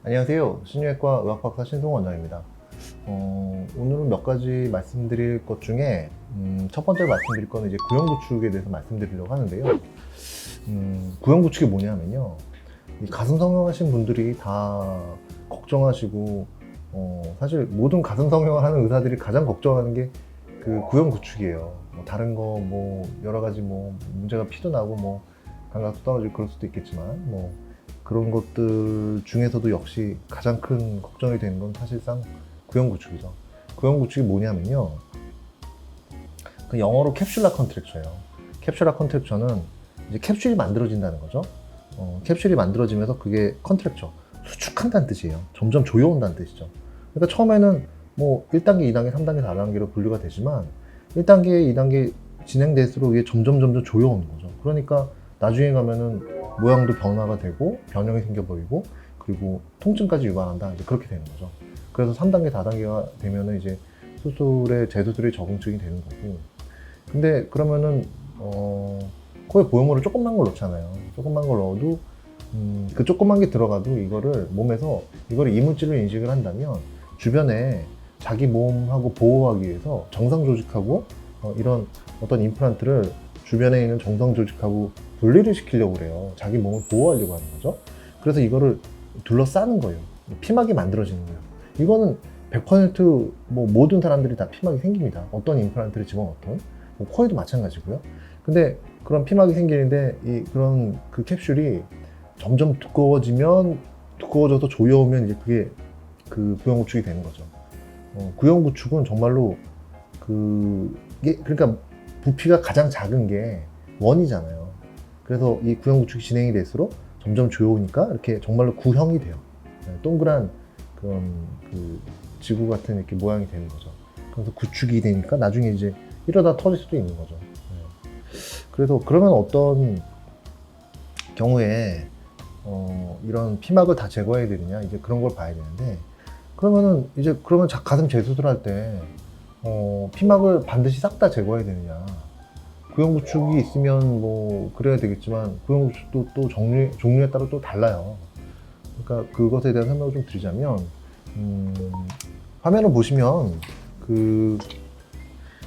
안녕하세요. 신유외과 의학박사 신송 원장입니다. 오늘은 몇 가지 말씀드릴 것 중에 첫 번째로 말씀드릴 거는 이제 구형구축에 대해서 말씀드리려고 하는데요. 구형구축이 뭐냐면요. 이 가슴 성형하신 분들이 다 걱정하시고 사실 모든 가슴 성형하는 의사들이 가장 걱정하는 게 그 구형구축이에요. 다른 거 뭐 여러 가지 뭐 문제가 피도 나고 뭐 감각도 떨어지고 그럴 수도 있겠지만 뭐 그런 것들 중에서도 역시 가장 큰 걱정이 되는 건 사실상 구형구축이죠. 구형구축이 뭐냐면요. 그 영어로 캡슐라 컨트랙처예요. 캡슐라 컨트랙처는 이제 캡슐이 만들어진다는 거죠. 캡슐이 만들어지면서 그게 컨트랙처, 수축한다는 뜻이에요. 점점 조여온다는 뜻이죠. 그러니까 처음에는 뭐 1단계, 2단계, 3단계, 4단계로 분류가 되지만 1단계, 2단계 진행될수록 이게 점점 조여오는 거죠. 그러니까 나중에 가면은 모양도 변화가 되고 변형이 생겨버리고 그리고 통증까지 유발한다. 이제 그렇게 되는 거죠. 그래서 3단계, 4단계가 되면은 이제 재수술에 적응증이 되는 거고. 근데 그러면은 코에 보형물을 조금만 걸 넣잖아요. 조금만 걸 넣어도 그 조그만 게 들어가도 이거를 몸에서 이거를 이물질로 인식을 한다면 주변에 자기 몸하고 보호하기 위해서 정상 조직하고 이런 어떤 임플란트를 주변에 있는 정상 조직하고 분리를 시키려고 그래요. 자기 몸을 보호하려고 하는 거죠. 그래서 이거를 둘러싸는 거예요. 피막이 만들어지는 거예요. 이거는 100% 모든 사람들이 다 피막이 생깁니다. 어떤 임플란트를 집어넣든 뭐 코에도 마찬가지고요. 근데 그런 피막이 생기는데 그런 그 캡슐이 점점 두꺼워져서 조여오면 이제 그게 그 구형구축이 되는 거죠. 구형구축은 정말로 그러니까 부피가 가장 작은 게 원이잖아요. 그래서 이 구형구축이 진행이 될수록 점점 조여오니까 이렇게 정말로 구형이 돼요. 동그란 그런 그 지구 같은 이렇게 모양이 되는 거죠. 그래서 구축이 되니까 나중에 이제 이러다 터질 수도 있는 거죠. 그래서 그러면 어떤 경우에 이런 피막을 다 제거해야 되느냐 이제 그런 걸 봐야 되는데 그러면 가슴 재수술할 때 피막을 반드시 싹 다 제거해야 되느냐? 구형구축이 있으면 뭐 그래야 되겠지만 구형구축도 또 종류에 따라 또 달라요. 그러니까 그것에 대한 설명을 좀 드리자면 화면을 보시면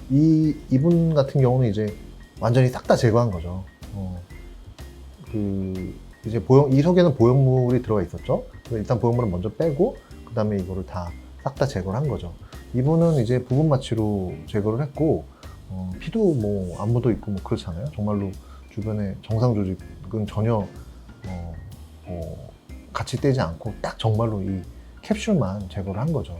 이분 같은 경우는 이제 완전히 싹 다 제거한 거죠. 이제 이 속에는 보형물이 들어가 있었죠. 일단 보형물을 먼저 빼고 그 다음에 이거를 다 싹 다 제거를 한 거죠. 이분은 이제 부분 마취로 제거를 했고 피도 뭐 안 묻어 있고 뭐 그렇잖아요. 정말로 주변에 정상 조직은 전혀 같이 떼지 않고 딱 정말로 이 캡슐만 제거를 한 거죠.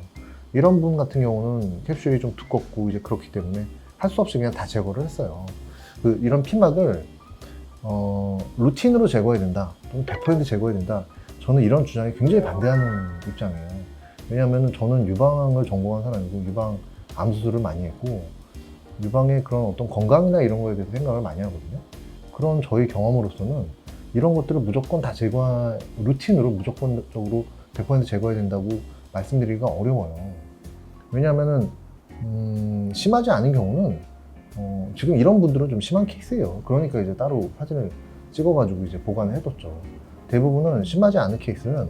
이런 분 같은 경우는 캡슐이 좀 두껍고 이제 그렇기 때문에 할 수 없이 그냥 다 제거를 했어요. 이런 피막을 루틴으로 제거해야 된다, 또는 100% 제거해야 된다. 저는 이런 주장에 굉장히 반대하는 입장이에요. 왜냐하면 저는 유방을 전공한 사람이고 유방 암 수술을 많이 했고 유방의 그런 어떤 건강이나 이런 거에 대해서 생각을 많이 하거든요. 그런 저희 경험으로서는 이런 것들을 무조건 다 루틴으로 무조건적으로 100% 제거해야 된다고 말씀드리기가 어려워요. 왜냐하면은 심하지 않은 경우는 지금 이런 분들은 좀 심한 케이스예요. 그러니까 이제 따로 사진을 찍어가지고 이제 보관을 해뒀죠. 대부분은 심하지 않은 케이스는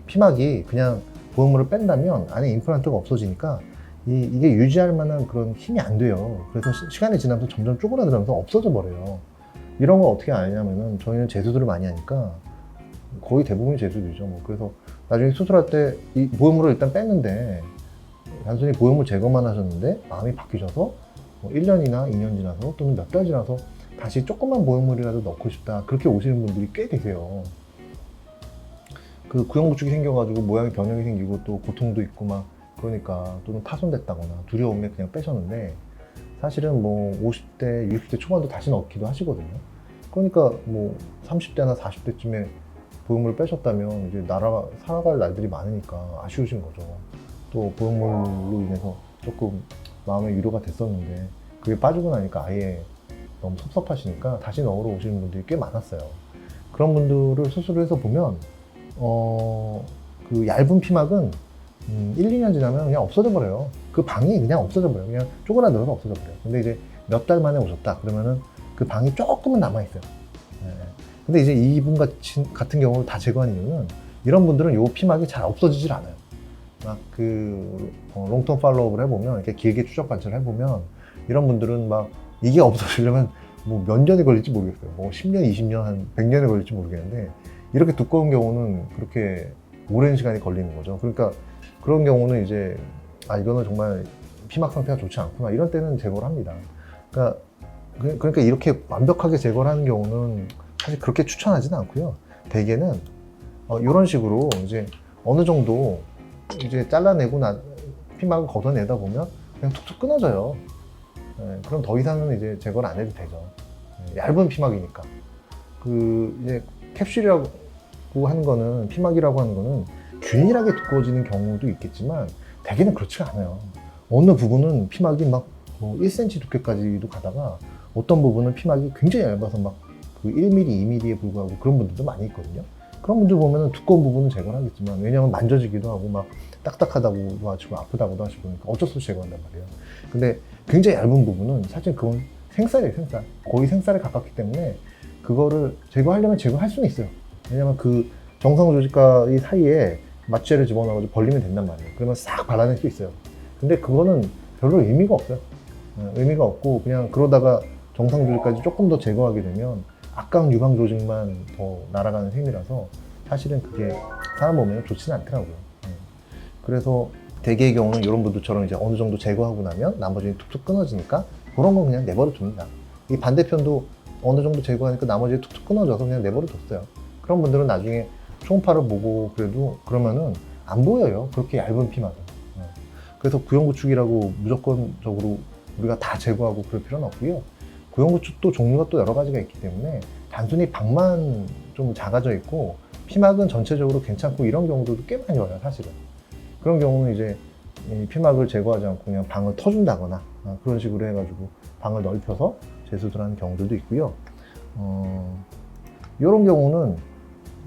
피막이 그냥 보형물을 뺀다면 안에 임플란트가 없어지니까 이게 유지할 만한 그런 힘이 안 돼요. 그래서 시간이 지나면서 점점 쪼그라들면서 없어져 버려요. 이런 걸 어떻게 아냐면은 저희는 재수술을 많이 하니까 거의 대부분이 재수술이죠. 뭐 그래서 나중에 수술할 때 이 보형물을 일단 뺐는데 단순히 보형물 제거만 하셨는데 마음이 바뀌셔서 뭐 1년이나 2년 지나서 또는 몇 달 지나서 다시 조그만 보형물이라도 넣고 싶다 그렇게 오시는 분들이 꽤 계세요. 그 구형구축이 생겨가지고 모양이 변형이 생기고 또 고통도 있고 막 그러니까 또는 파손됐다거나 두려움에 그냥 빼셨는데 사실은 뭐 50대, 60대 초반도 다시 넣기도 하시거든요. 그러니까 뭐 30대나 40대쯤에 보형물을 빼셨다면 이제 살아갈 날들이 많으니까 아쉬우신 거죠. 또 보형물로 인해서 조금 마음의 위로가 됐었는데 그게 빠지고 나니까 아예 너무 섭섭하시니까 다시 넣으러 오시는 분들이 꽤 많았어요. 그런 분들을 수술을 해서 보면 그 얇은 피막은 1, 2년 지나면 그냥 없어져 버려요. 그 방이 그냥 없어져 버려요. 그냥 쪼그라들어서 없어져 버려요. 근데 이제 몇 달 만에 오셨다 그러면은 그 방이 조금은 남아 있어요. 근데 이제 이분 같은 경우를 다 제거한 이유는 이런 분들은 요 피막이 잘 없어지질 않아요. 막 그 롱텀 팔로우업을 해보면, 이렇게 길게 추적 관찰을 해보면 이런 분들은 막 이게 없어지려면 뭐 몇 년이 걸릴지 모르겠어요. 뭐 10년, 20년, 한 100년이 걸릴지 모르겠는데, 이렇게 두꺼운 경우는 그렇게 오랜 시간이 걸리는 거죠. 그러니까 그런 경우는 이제 이거는 정말 피막 상태가 좋지 않구나, 이런 때는 제거를 합니다. 그러니까 이렇게 완벽하게 제거를 하는 경우는 사실 그렇게 추천하지는 않고요. 대개는 이런 식으로 이제 어느 정도 이제 잘라내고 피막을 걷어내다 보면 그냥 툭툭 끊어져요. 그럼 더 이상은 이제 제거를 안 해도 되죠. 얇은 피막이니까. 이제 캡슐이라고 하는 거는, 피막이라고 하는 거는 균일하게 두꺼워지는 경우도 있겠지만 대개는 그렇지가 않아요. 어느 부분은 피막이 막 1cm 두께까지도 가다가, 어떤 부분은 피막이 굉장히 얇아서 막 1mm, 2mm에 불과하고 그런 분들도 많이 있거든요. 그런 분들 보면은 두꺼운 부분은 제거를 하겠지만, 왜냐하면 만져지기도 하고 막 딱딱하다고도 하시고 아프다고도 하시고, 그러니까 어쩔 수 없이 제거한단 말이에요. 근데 굉장히 얇은 부분은 사실 그건 생쌀이에요, 생쌀. 거의 생쌀에 가깝기 때문에 그거를 제거하려면 제거할 수는 있어요. 왜냐면 그 정상 조직과 이 사이에 마취제를 집어넣어서 벌리면 된단 말이에요. 그러면 싹 발라낼 수 있어요. 근데 그거는 별로 의미가 없어요. 의미가 없고, 그냥 그러다가 정상 조직까지 조금 더 제거하게 되면 악강 유방 조직만 더 날아가는 셈이라서 사실은 그게 사람 몸에는 좋지는 않더라고요. 그래서 대개의 경우는 이런 분들처럼 이제 어느 정도 제거하고 나면 나머지는 툭툭 끊어지니까 그런 건 그냥 내버려 둡니다. 이 반대편도 어느 정도 제거하니까 나머지 툭툭 끊어져서 그냥 내버려 뒀어요. 그런 분들은 나중에 초음파를 보고 그러면은 안 보여요, 그렇게 얇은 피막은. 그래서 구형구축이라고 무조건적으로 우리가 다 제거하고 그럴 필요는 없고요. 구형구축도 종류가 또 여러 가지가 있기 때문에 단순히 방만 좀 작아져 있고 피막은 전체적으로 괜찮고, 이런 경우도 꽤 많이 와요, 사실은. 그런 경우는 이제 이 피막을 제거하지 않고 그냥 방을 터준다거나 그런 식으로 해가지고 방을 넓혀서 재수술을 하는 경우들도 있고요. 이런 경우는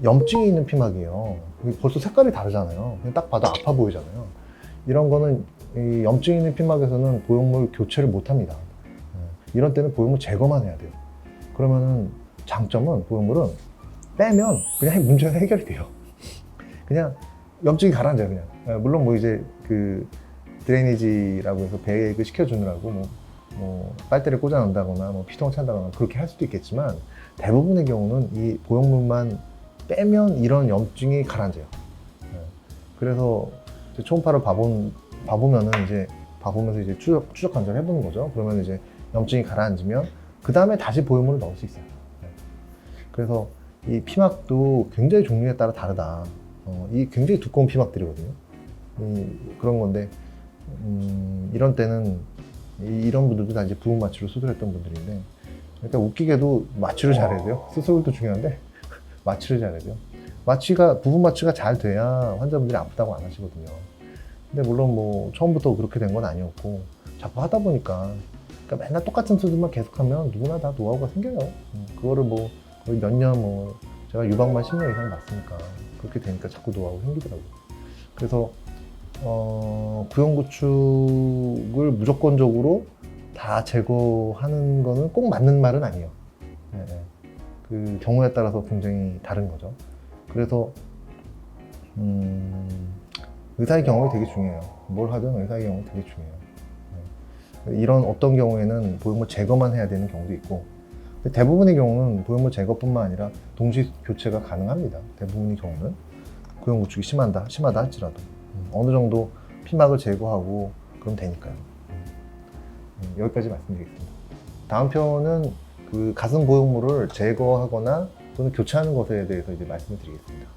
염증이 있는 피막이에요. 벌써 색깔이 다르잖아요. 그냥 딱 봐도 아파 보이잖아요. 이런 거는 이 염증 있는 피막에서는 보형물 교체를 못 합니다. 이런 때는 보형물 제거만 해야 돼요. 그러면은 장점은, 보형물은 빼면 그냥 문제가 해결이 돼요. 그냥 염증이 가라앉아요, 그냥. 물론 뭐 이제 그 드레이니지라고 해서 배액을 시켜주느라고 뭐 빨대를 꽂아 넣는다거나 뭐 피통을 찬다거나 그렇게 할 수도 있겠지만, 대부분의 경우는 이 보형물만 빼면 이런 염증이 가라앉아요. 그래서 초음파를 봐보면은 이제 봐보면서 이제 추적 관찰을 해보는 거죠. 그러면 이제 염증이 가라앉으면 그 다음에 다시 보형물을 넣을 수 있어요. 그래서 이 피막도 굉장히 종류에 따라 다르다. 이 굉장히 두꺼운 피막들이거든요. 그런 건데, 이런 때는 이런 분들도 다 이제 부분 마취로 수술했던 분들인데, 그러니까 웃기게도 마취를 잘해야 돼요. 수술도 중요한데 마취를 잘해야 돼요. 부분 마취가 잘 돼야 환자분들이 아프다고 안 하시거든요. 근데 물론 뭐 처음부터 그렇게 된 건 아니었고, 자꾸 하다 보니까, 그러니까 맨날 똑같은 수술만 계속하면 누구나 다 노하우가 생겨요. 그거를 뭐 거의 몇 년, 제가 유방만 10년 이상 봤으니까 그렇게 되니까 자꾸 노하우가 생기더라고요. 그래서 구형구축을 무조건적으로 다 제거하는 거는 꼭 맞는 말은 아니에요. 그 경우에 따라서 굉장히 다른 거죠. 그래서 의사의 경험이 되게 중요해요. 뭘 하든 의사의 경험이 되게 중요해요. 이런 어떤 경우에는 보형물 제거만 해야 되는 경우도 있고, 대부분의 경우는 보형물 제거뿐만 아니라 동시 교체가 가능합니다. 대부분의 경우는 구형구축이 심하다 할지라도 어느 정도 피막을 제거하고 그럼 되니까요. 여기까지 말씀드리겠습니다. 다음 편은 그 가슴 보형물을 제거하거나 또는 교체하는 것에 대해서 이제 말씀을 드리겠습니다.